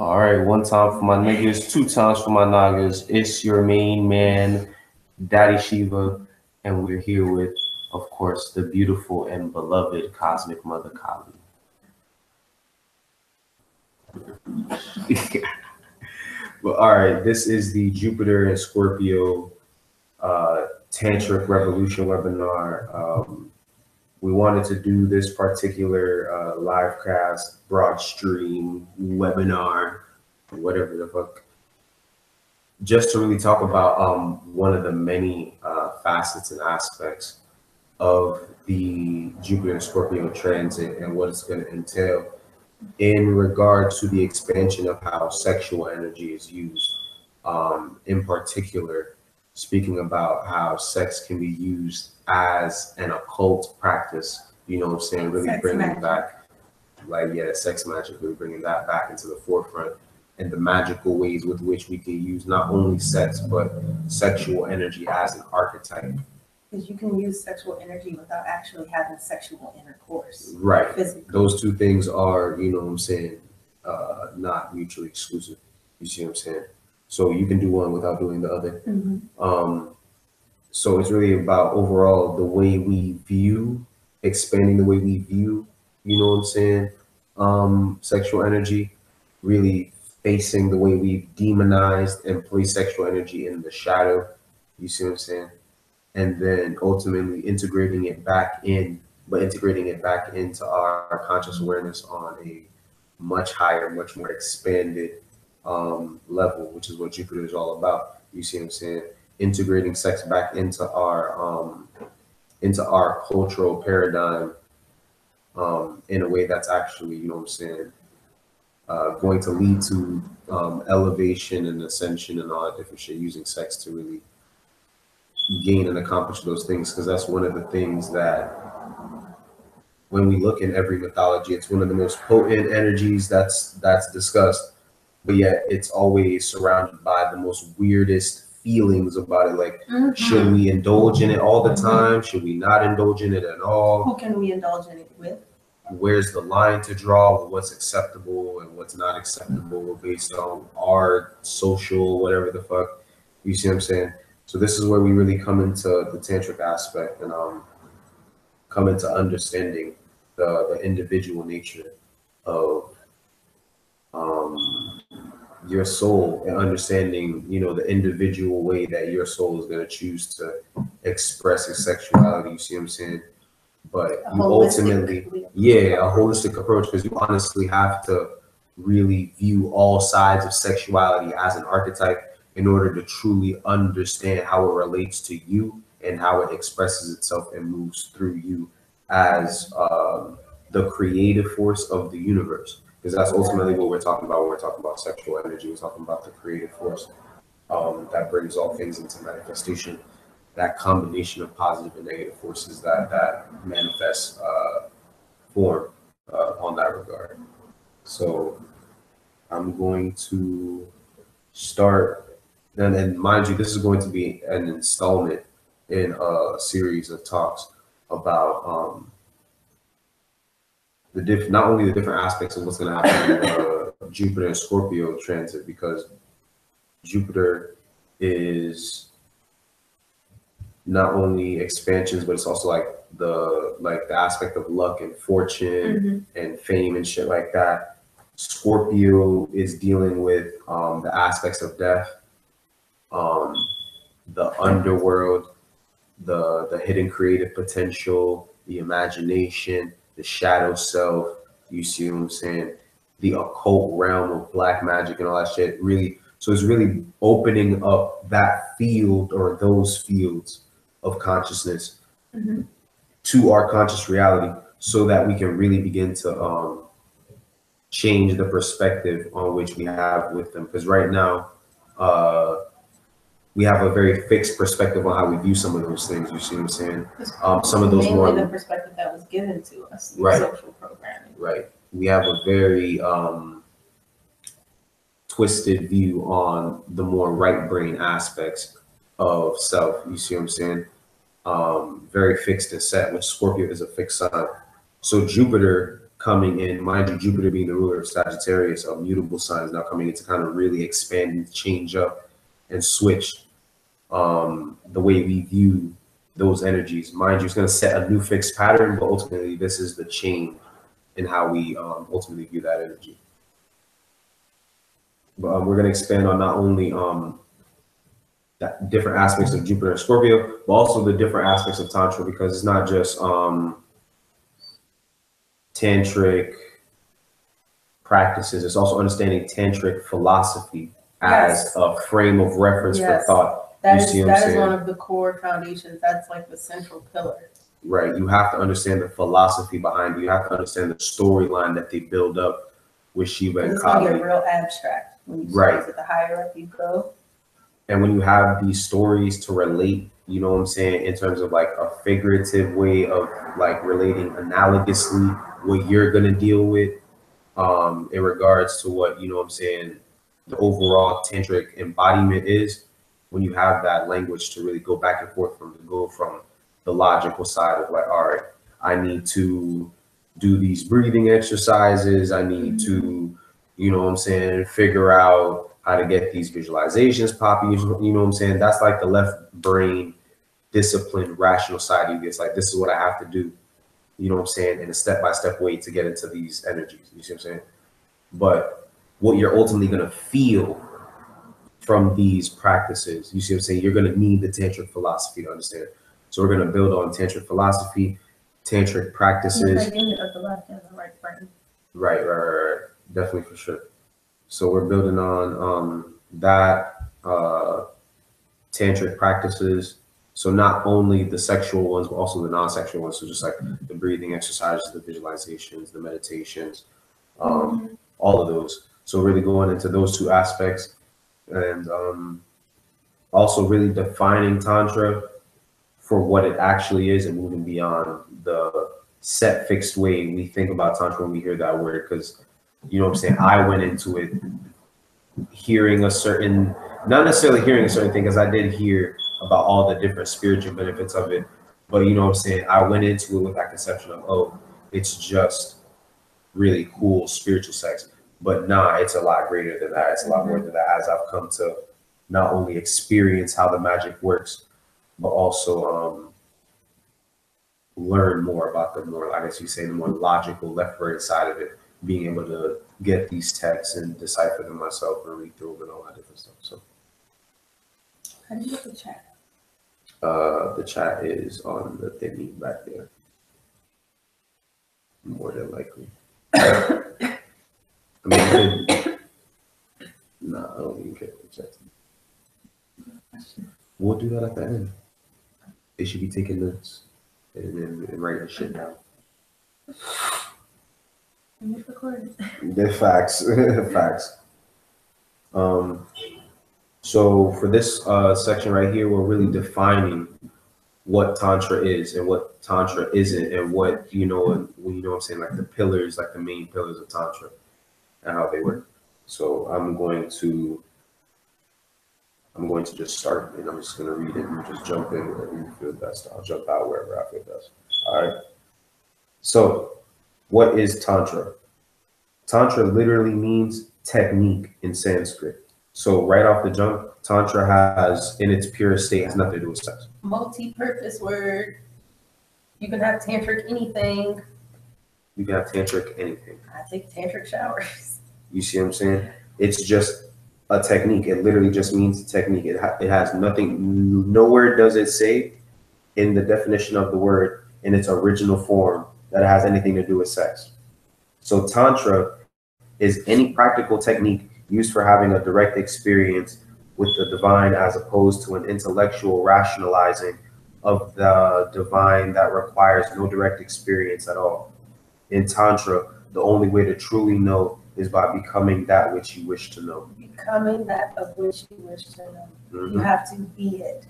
All right, one time for my niggas, two times for my nagas. It's your main man, Daddy Shiva, and we're here with, of course, the beautiful and beloved Cosmic Mother Kali. But all right, this is the Jupiter and Scorpio Tantric Revolution webinar. We wanted to do this particular live cast, broad stream, webinar, whatever the fuck, just to really talk about one of the many facets and aspects of the Jupiter and Scorpio transit and what it's going to entail in regard to the expansion of how sexual energy is used. In particular, speaking about how sex can be used as an occult practice, you know what I'm saying, really Sex bringing magic. back, like, yeah, sex magic, really bringing that back into the forefront, and the magical ways with which we can use not only sex, but sexual energy as an archetype. Because you can use sexual energy without actually having sexual intercourse. Right. Physically. Those two things are, you know what I'm saying, not mutually exclusive. You see what I'm saying? So you can do one without doing the other. So it's really about overall the way we view, expanding the way we view, you know what I'm saying, sexual energy, really facing the way we've demonized and placed sexual energy in the shadow. You see what I'm saying? And then ultimately integrating it back in, but integrating it back into our conscious awareness on a much higher, much more expanded level, which is what Jupiter is all about. You see what I'm saying? Integrating sex back into our cultural paradigm in a way that's actually, you know what I'm saying, going to lead to elevation and ascension and all that different shit, using sex to really gain and accomplish those things, because that's one of the things that when we look in every mythology, it's one of the most potent energies that's discussed, but yet it's always surrounded by the most weirdest feelings about it. Like, should we indulge in it all the time? Should we not indulge in it at all? Who can we indulge in it with? Where's the line to draw with what's acceptable and what's not acceptable based on our social whatever the fuck? You see what I'm saying? So this is where we really come into the tantric aspect and come into understanding the individual nature of your soul, and understanding, you know, the individual way that your soul is going to choose to express its sexuality. You see what I'm saying? But you ultimately, yeah, a holistic approach, because you honestly have to really view all sides of sexuality as an archetype in order to truly understand how it relates to you and how it expresses itself and moves through you as the creative force of the universe. Because that's ultimately what we're talking about when we're talking about sexual energy. We're talking about the creative force that brings all things into manifestation. That combination of positive and negative forces that manifest form on that regard. So I'm going to start, and mind you, this is going to be an installment in a series of talks about not only the different aspects of what's going to happen in Jupiter and Scorpio transit, because Jupiter is not only expansions, but it's also like the aspect of luck and fortune and fame and shit like that. Scorpio is dealing with the aspects of death, the underworld, the hidden creative potential, the imagination, the shadow self. You see what I'm saying? The occult realm of black magic and all that shit. Really, so it's really opening up that field or those fields of consciousness to our conscious reality, so that we can really begin to change the perspective on which we have with them. Because right now, we have a very fixed perspective on how we view some of those things. You see what I'm saying? Some of those more the perspective that was given to us through right, social programming. Right. We have a very twisted view on the more right brain aspects of self. You see what I'm saying? Very fixed and set, which Scorpio is a fixed sign. So Jupiter coming in, mind you, Jupiter being the ruler of Sagittarius, a mutable sign, is now coming in to kind of really expand and change up and switch the way we view those energies. Mind you, it's going to set a new fixed pattern, but ultimately this is the change in how we ultimately view that energy. But we're going to expand on not only that different aspects of Jupiter and Scorpio, but also the different aspects of Tantra, because it's not just Tantric practices, it's also understanding Tantric philosophy as a frame of reference for thought. That is one of the core foundations. That's like the central pillar. Right. You have to understand the philosophy behind it. You have to understand the storyline that they build up with Shiva and Kali. It's going to get real abstract when you start to the higher up you go. And when you have these stories to relate, you know what I'm saying, in terms of like a figurative way of like relating analogously what you're going to deal with in regards to what, you know what I'm saying, the overall Tantric embodiment is, when you have that language to really go back and forth from the logical side of like, all right, I need to do these breathing exercises. I need to, you know what I'm saying, figure out how to get these visualizations popping. You know what I'm saying? That's like the left brain disciplined, rational side of you. It's like, this is what I have to do, you know what I'm saying, in a step-by-step way to get into these energies. You see what I'm saying? But what you're ultimately going to feel from these practices, you see what I'm saying, you're going to need the Tantric philosophy to understand. So we're going to build on Tantric philosophy, Tantric practices. Right. Definitely, for sure. So we're building on that Tantric practices. So not only the sexual ones, but also the non-sexual ones. So just like the breathing exercises, the visualizations, the meditations, all of those. So really going into those two aspects, and also really defining Tantra for what it actually is and moving beyond the set fixed way we think about Tantra when we hear that word. Because, you know what I'm saying, I went into it hearing a certain, not necessarily hearing a certain thing, because I did hear about all the different spiritual benefits of it. But, you know what I'm saying, I went into it with that conception of, oh, it's just really cool spiritual sex. But nah, it's a lot greater than that. It's a lot more than that, as I've come to not only experience how the magic works, but also learn more about the more, I guess you say, the more logical left brain side of it, being able to get these texts and decipher them myself and read through them and all that different stuff. So how do you get the chat? The chat is on the thingy back there. More than likely. I mean, no, I don't even care for the chat. We'll do that at the end. They should be taking notes and writing shit down. They're facts. Facts. So for this section right here, we're really defining what Tantra is and what Tantra isn't, and what, you know, and you know what I'm saying, like the pillars, like the main pillars of Tantra and how they work. So I'm going to just start, and I'm just going to read it and just jump in wherever you feel best. I'll jump out wherever I feel best. All right. So what is Tantra? Tantra literally means technique in Sanskrit. So right off the jump, Tantra has, in its purest state, has nothing to do with sex. Multi-purpose word. You can have tantric anything. You can have tantric anything. I take tantric showers. You see what I'm saying? It's just a technique. It literally just means technique. It has nothing, nowhere does it say in the definition of the word in its original form that it has anything to do with sex. So Tantra is any practical technique used for having a direct experience with the divine, as opposed to an intellectual rationalizing of the divine that requires no direct experience at all. In Tantra, the only way to truly know is by becoming that which you wish to know. Becoming that of which you wish to know. You have to be it.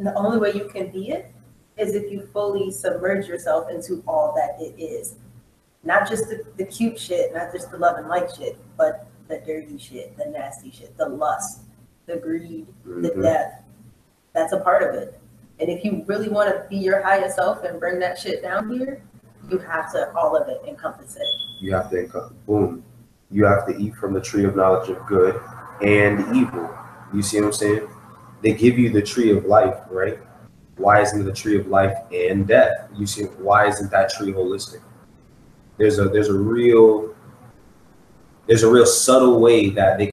The only way you can be it is if you fully submerge yourself into all that it is. Not just the cute shit, not just the love and light shit, but the dirty shit, the nasty shit, the lust, the greed, the death. That's a part of it. And if you really want to be your highest self and bring that shit down here, You have to, all of it, encompass it. You have to, boom. You have to eat from the tree of knowledge of good and evil. You see what I'm saying? They give you the tree of life, right? Why isn't it the tree of life and death? You see, why isn't that tree holistic? There's a real subtle way that they